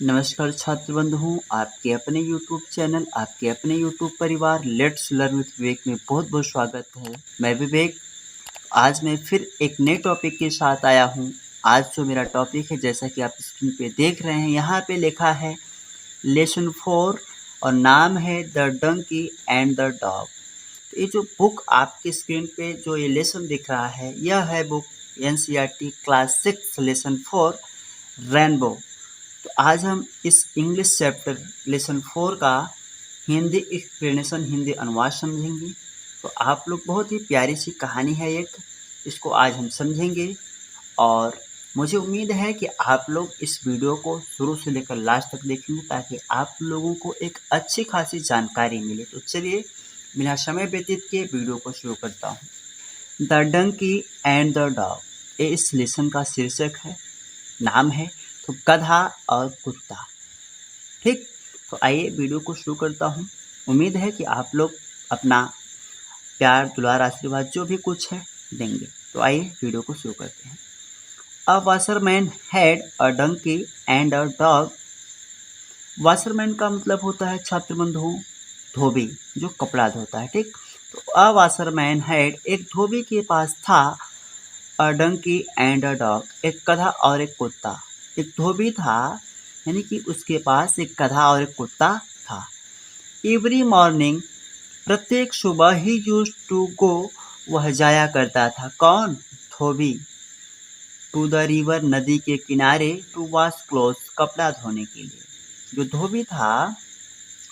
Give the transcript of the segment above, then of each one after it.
नमस्कार छात्र बंधुओं, आपके अपने यूट्यूब चैनल, आपके अपने यूट्यूब परिवार लेट्स लर्न विथ विवेक में बहुत-बहुत स्वागत है। मैं विवेक, आज मैं फिर एक नए टॉपिक के साथ आया हूँ। आज जो मेरा टॉपिक है, जैसा कि आप स्क्रीन पे देख रहे हैं, यहाँ पे लिखा है लेसन 4 और नाम है the donkey and the dog. ये जो बुक आपकी स्क्रीन पे जो ये लेसन दिख रहा है, यह है book NCERT class 6 lesson 4 rainbow. तो आज हम इस इंग्लिश चैप्टर लेसन 4 का हिंदी एक्सप्लेनेशन, हिंदी अनुवाद समझेंगे। तो आप लोग, बहुत ही प्यारी सी कहानी है एक, इसको आज हम समझेंगे और मुझे उम्मीद है कि आप लोग इस वीडियो को शुरू से लेकर लास्ट तक देखेंगे ताकि आप लोगों को एक अच्छी खासी जानकारी मिले। तो चलिए बिना समय व्यतीत किए वीडियो को शुरू करता हूँ। The donkey and the dog, ये इस लेसन का शीर्षक है, नाम है तो गधा और कुत्ता। ठीक, तो आइए वीडियो को शुरू करता हूँ। उम्मीद है कि आप लोग अपना प्यार, दुलार, आशीर्वाद जो भी कुछ है देंगे। तो आइए वीडियो को शुरू करते हैं। A washerman had a donkey and a dog. Washerman का मतलब होता है छात्र बंधुओं धोबी, जो कपड़ा धोता है। ठीक, तो अ वाशरमैन हैड, एक धोबी के पास था, अ डंकी एंड अ डॉग, एक गधा और एक कुत्ता। एक धोबी था, यानी कि उसके पास एक गधा और एक कुत्ता था। एवरी मॉर्निंग, प्रत्येक सुबह, ही यूज्ड टू गो, वह जाया करता था। कौन? धोबी। टू द रिवर, नदी के किनारे, टू वॉश क्लोथ्स, कपड़ा धोने के लिए। जो धोबी था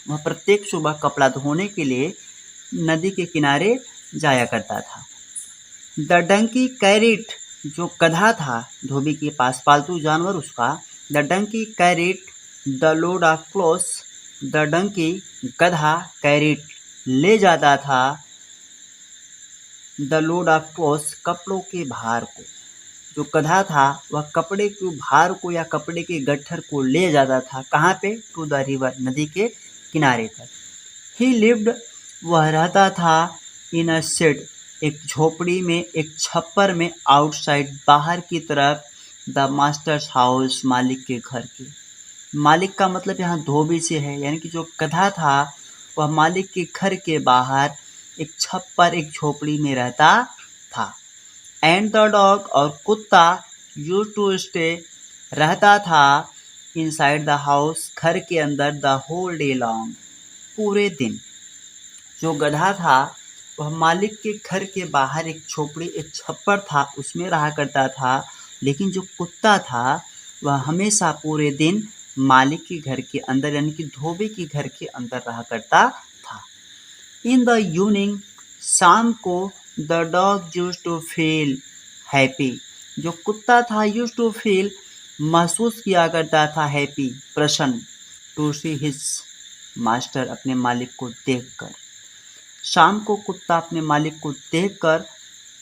वह प्रत्येक सुबह कपड़ा धोने के लिए नदी के किनारे जाया करता था। द डंकी कैरिट, जो गधा था धोबी के पास, पालतू जानवर उसका, the donkey carried the load of clothes, the donkey, गधा, कैरिट, ले जाता था, द लोड ऑफ क्लोथ्स, कपड़ों के भार को। जो गधा था वह कपड़े के भार को या कपड़े के गट्ठर को ले जाता था। कहाँ पे? टू द रिवर, नदी के किनारे तक। ही लिव्ड, वह रहता था, इन अ शेड, एक झोपड़ी में, एक छप्पर में, आउटसाइड, बाहर की तरफ, द मास्टर्स हाउस, मालिक के घर के। मालिक का मतलब यहाँ धोबी से है, यानी कि जो गधा था वह मालिक के घर के बाहर एक छप्पर, एक झोपड़ी में रहता था। एंड द डॉग, और कुत्ता, यूज्ड टू स्टे, रहता था, इनसाइड द हाउस, घर के अंदर, द होल डे लॉन्ग, पूरे दिन। जो गधा था वह मालिक के घर के बाहर एक झोपड़ी, एक छप्पर था, उसमें रहा करता था। लेकिन जो कुत्ता था वह हमेशा पूरे दिन मालिक के घर के अंदर, यानी कि धोबी के घर के अंदर रहा करता था। इन द इवनिंग, शाम को, the dog used to feel happy, जो कुत्ता था, यूज्ड टू फील, महसूस किया करता था, हैप्पी, प्रसन्न, टू सी हिज मास्टर, अपने मालिक को देखकर। शाम को कुत्ता अपने मालिक को देखकर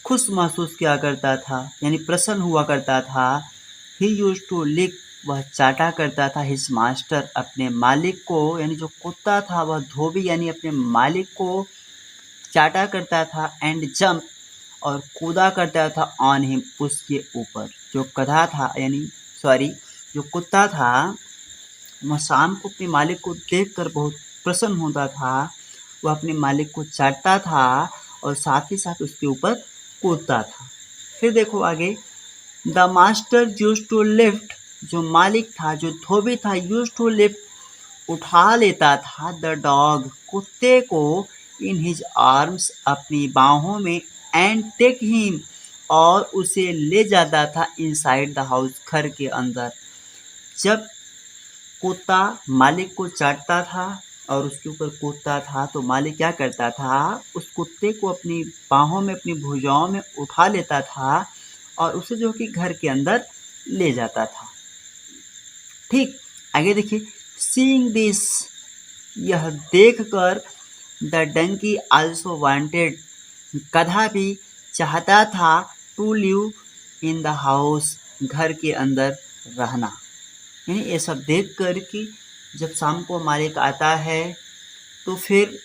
खुश महसूस किया करता था, यानी प्रसन्न हुआ करता था। ही यूज्ड टू लिक, वह चाटा करता था, हिज मास्टर, अपने मालिक को, यानी जो कुत्ता था वह धोबी यानी अपने मालिक को चाटा करता था। एंड जंप, और कूदा करता था, ऑन हिम, उसके ऊपर। जो गधा था, यानी सॉरी, जो कुत्ता था वह शाम को अपने मालिक को देखकर बहुत प्रसन्न होता था। वह अपने मालिक को चाटता था और साथ ही साथ उसके ऊपर कूदता था। फिर देखो आगे, the master used to lift, जो मालिक था, जो धोबी था, यूज्ड टू लिफ्ट, उठा लेता था, द डॉग, कुत्ते को, इन हिज आर्म्स, अपनी बाहों में, एंड टेक हिम, और उसे ले जाता था, इनसाइड द हाउस, घर के अंदर। जब कुत्ता मालिक को चाटता था और उसके ऊपर कूदता था तो मालिक क्या करता था, उस कुत्ते को अपनी बाहों में, अपनी भुजाओं में उठा लेता था और उसे जो कि घर के अंदर ले जाता था। ठीक, आगे देखिए, सीइंग दिस, यह देखकर, द डंकी आल्सो वांटेड, गधा भी चाहता था, to live in the house, घर के अंदर रहना। यानी ये सब देख कर कि जब शाम को मालिक आता है तो फिर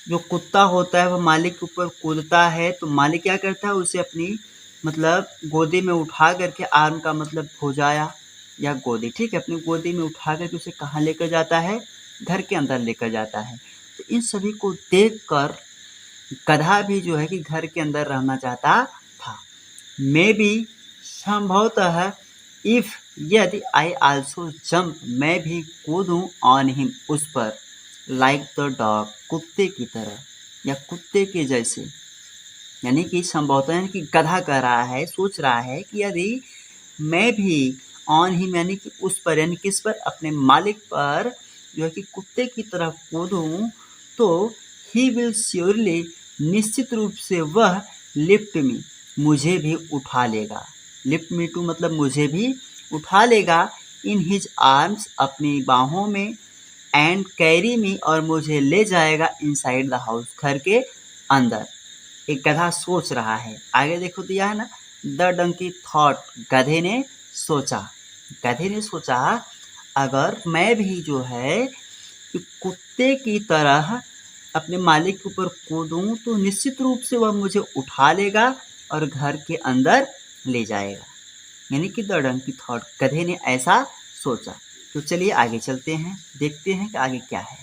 जो कुत्ता होता है वह मालिक के ऊपर कूदता है, तो मालिक क्या करता है, उसे अपनी मतलब गोदी में उठा करके, आर्म का मतलब भुजाया, या गोदी, ठीक है, अपनी गोदी में उठा करके उसे कहाँ लेकर जाता है, घर के अंदर लेकर जाता है। तो इन सभी को देखकर गधा भी जो है कि घर के अंदर रहना चाहता था। मे बी संभवतः इफ यदि आई आल्सो जंप, मैं भी कूदूं ऑन हिम, उस पर, लाइक द डॉग, कुत्ते की तरह या कुत्ते के जैसे। यानी कि संभवतः यानी कि गधा कह रहा है, सोच रहा है कि यदि मैं भी ऑन हिम यानी कि उस पर, यानी किस पर, अपने मालिक पर जो है कि कुत्ते की तरह कूदूं तो ही विल श्योरली, निश्चित रूप से वह, लिफ्ट मी, मुझे भी उठा लेगा। लिफ्ट मी टू मतलब मुझे भी उठा लेगा, इन हिज आर्म्स, अपनी बाहों में, एंड कैरी मी, और मुझे ले जाएगा इनसाइड द हाउस, घर के अंदर। एक गधा सोच रहा है। आगे देखो दिया है ना, द डंकी थॉट, गधे ने सोचा। गधे ने सोचा अगर मैं भी जो है कि कुत्ते की तरह अपने मालिक के ऊपर कूदूं तो निश्चित रूप से वह मुझे उठा लेगा और घर के अंदर ले जाएगा। यानी कि द डंकी थॉट, गधे ने ऐसा सोचा। तो चलिए आगे चलते हैं, देखते हैं कि आगे क्या है।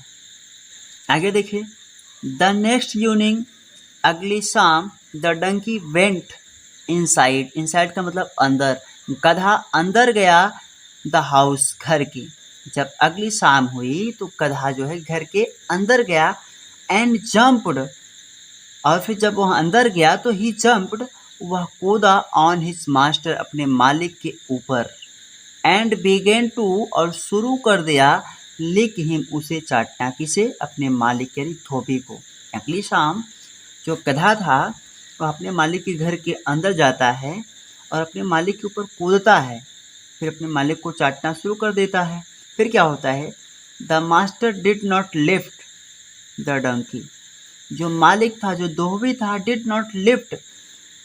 आगे देखिए, द नेक्स्ट इवनिंग, अगली शाम, the donkey went inside, inside का मतलब अंदर, गधा अंदर गया, द हाउस, घर की। जब अगली शाम हुई तो गधा जो है घर के अंदर गया, एंड जंप्ड, और फिर जब वह अंदर गया तो ही जंप्ड, वह कूदा, ऑन हिज मास्टर, अपने मालिक के ऊपर, एंड बिगेन टू, और शुरू कर दिया, लिक हिम, उसे चाटना, किसे, अपने मालिक यानी धोबी को। अगली शाम जो गधा था वह अपने मालिक के घर के अंदर जाता है और अपने मालिक के ऊपर कूदता है, फिर अपने मालिक को चाटना शुरू कर देता है। फिर क्या होता है, the master did not lift the donkey, जो मालिक था, जो धोबी था, डिड नॉट लिफ्ट,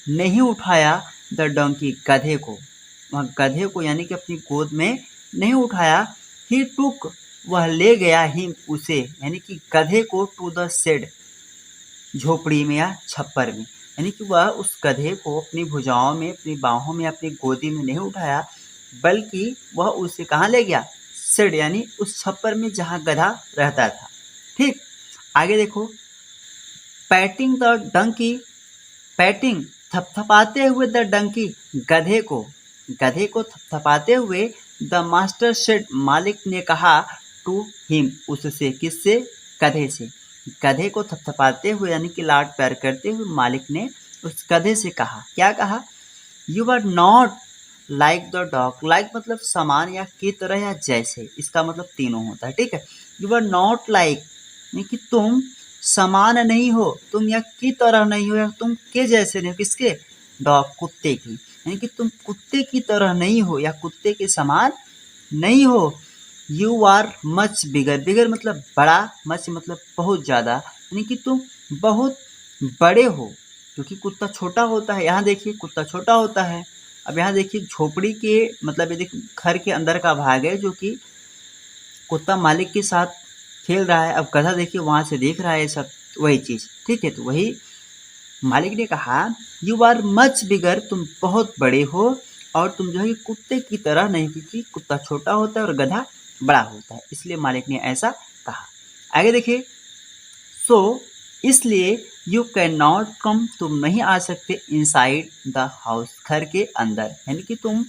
नहीं उठाया, द डंकी, गधे को, वह गधे को यानी कि अपनी गोद में नहीं उठाया, ही टुक, वह ले गया, हिम, उसे, यानी कि गधे को, टू द शेड, झोपड़ी में या छप्पर में। यानी कि वह उस गधे को अपनी भुजाओं में, अपनी बाहों में, अपनी गोदी में नहीं उठाया, बल्कि वह उसे कहाँ ले गया, शेड यानी उस छप्पर में जहाँ गधा रहता था। ठीक, आगे देखो, पैटिंग द डंकी, पैटिंग, थपथपाते हुए, द डंकी, गधे को थपथपाते हुए, द मास्टर सेड, मालिक ने कहा, टू हिम, उससे, किससे, गधे से। गधे को थपथपाते हुए यानी कि लाड प्यार करते हुए मालिक ने उस गधे से कहा, क्या कहा, you are not like the dog, like मतलब समान या की तरह या जैसे, इसका मतलब तीनों होता है। ठीक है, यू आर नॉट लाइक यानी कि तुम समान नहीं हो, तुम या की तरह नहीं हो, या तुम के जैसे नहीं हो, किसके, डॉग, कुत्ते की, यानी कि तुम कुत्ते की तरह नहीं हो या कुत्ते के समान नहीं हो। यू आर मच बिगर, बिगर मतलब बड़ा, मच मतलब बहुत ज़्यादा, यानी कि तुम बहुत बड़े हो, क्योंकि कुत्ता छोटा होता है। यहाँ देखिए कुत्ता छोटा होता है। अब यहाँ देखिए झोपड़ी के मतलब ये देखिए घर के अंदर का भाग है, जो कि कुत्ता मालिक के साथ खेल रहा है। अब गधा देखिए वहाँ से देख रहा है सब, वही चीज़। ठीक है, तो वही मालिक ने कहा, यू आर मच बिगर, तुम बहुत बड़े हो, और तुम जो है कुत्ते की तरह नहीं, क्योंकि कुत्ता छोटा होता है और गधा बड़ा होता है, इसलिए मालिक ने ऐसा कहा। आगे देखिए, सो इसलिए यू कैन नॉट कम, तुम नहीं आ सकते, इनसाइड द हाउस, घर के अंदर, यानी कि तुम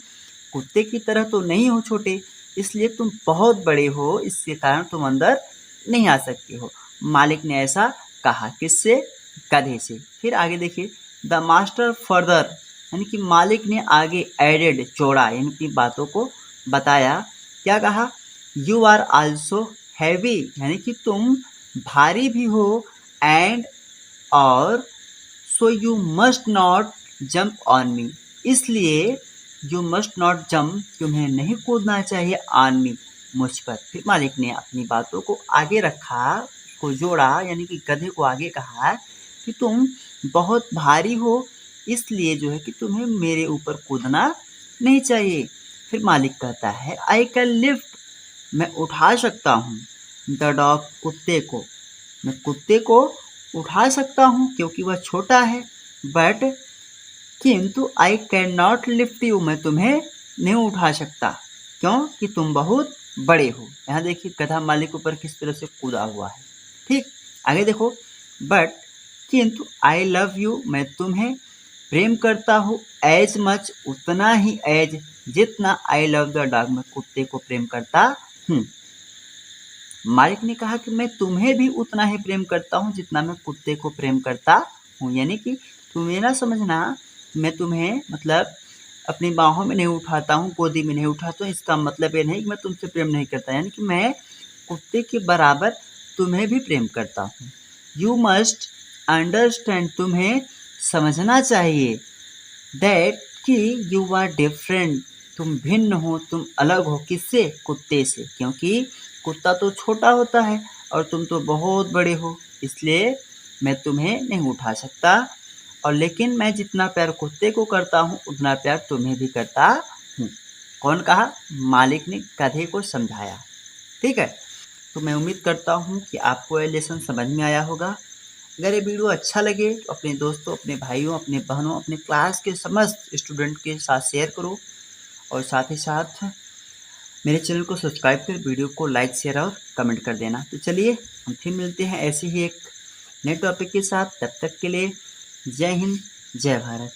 कुत्ते की तरह तो नहीं हो छोटे, इसलिए तुम बहुत बड़े हो, इसके कारण तुम अंदर नहीं आ सकते हो। मालिक ने ऐसा कहा, किससे, गधे से। फिर आगे देखिए, द मास्टर फर्दर, यानी कि मालिक ने आगे एडेड, जोड़ा, यानी कि बातों को बताया, क्या कहा, यू आर आल्सो हैवी, यानी कि तुम भारी भी हो, एंड, और, so you must not jump on me, इसलिए यू मस्ट नॉट जंप, तुम्हें नहीं कूदना चाहिए, ऑन मी, मुझ पर। फिर मालिक ने अपनी बातों को आगे रखा, को जोड़ा, यानी कि गधे को आगे कहा कि तुम बहुत भारी हो, इसलिए जो है कि तुम्हें मेरे ऊपर कूदना नहीं चाहिए। फिर मालिक कहता है, आई कैन लिफ्ट, मैं उठा सकता हूँ, द डॉग, कुत्ते को, मैं कुत्ते को उठा सकता हूँ क्योंकि वह छोटा है, बट, किंतु I can not lift you, मैं तुम्हें नहीं उठा सकता। क्यों कि तुम बहुत बड़े हो। यहाँ देखिए गधा मालिक ऊपर किस तरह से कूदा हुआ है। ठीक, आगे देखो, बट किंतु आई लव यू, मैं तुम्हें प्रेम करता हूँ, एज मच, उतना ही, एज, जितना, आई लव द डॉग, मैं कुत्ते को प्रेम करता हूँ। मालिक ने कहा कि मैं तुम्हें भी उतना ही प्रेम करता हूँ जितना मैं कुत्ते को प्रेम करता हूँ। यानी कि तुम ये ना समझना मैं तुम्हें मतलब अपनी बाहों में नहीं उठाता हूँ, गोदी में नहीं उठाता हूँ, इसका मतलब ये नहीं कि मैं तुमसे प्रेम नहीं करता, यानी कि मैं कुत्ते के बराबर तुम्हें भी प्रेम करता हूँ। यू मस्ट अंडरस्टैंड, तुम्हें समझना चाहिए, दैट कि यू आर डिफरेंट, तुम भिन्न हो, तुम अलग हो, किससे, कुत्ते से, क्योंकि कुत्ता तो छोटा होता है और तुम तो बहुत बड़े हो, इसलिए मैं तुम्हें नहीं उठा सकता, और लेकिन मैं जितना प्यार कुत्ते को करता हूँ उतना प्यार तुम्हें भी करता हूँ। कौन कहा? मालिक ने गधे को समझाया। ठीक है, तो मैं उम्मीद करता हूँ कि आपको ये लेसन समझ में आया होगा। अगर ये वीडियो अच्छा लगे तो अपने दोस्तों, अपने भाइयों, अपने बहनों, अपने क्लास के समस्त स्टूडेंट के साथ शेयर करो, और साथ ही साथ मेरे चैनल को सब्सक्राइब कर वीडियो को लाइक, शेयर और कमेंट कर देना। तो चलिए हम फिर मिलते हैं ऐसे ही एक नए टॉपिक के साथ, तब तक के लिए जय हिंद, जय भारत।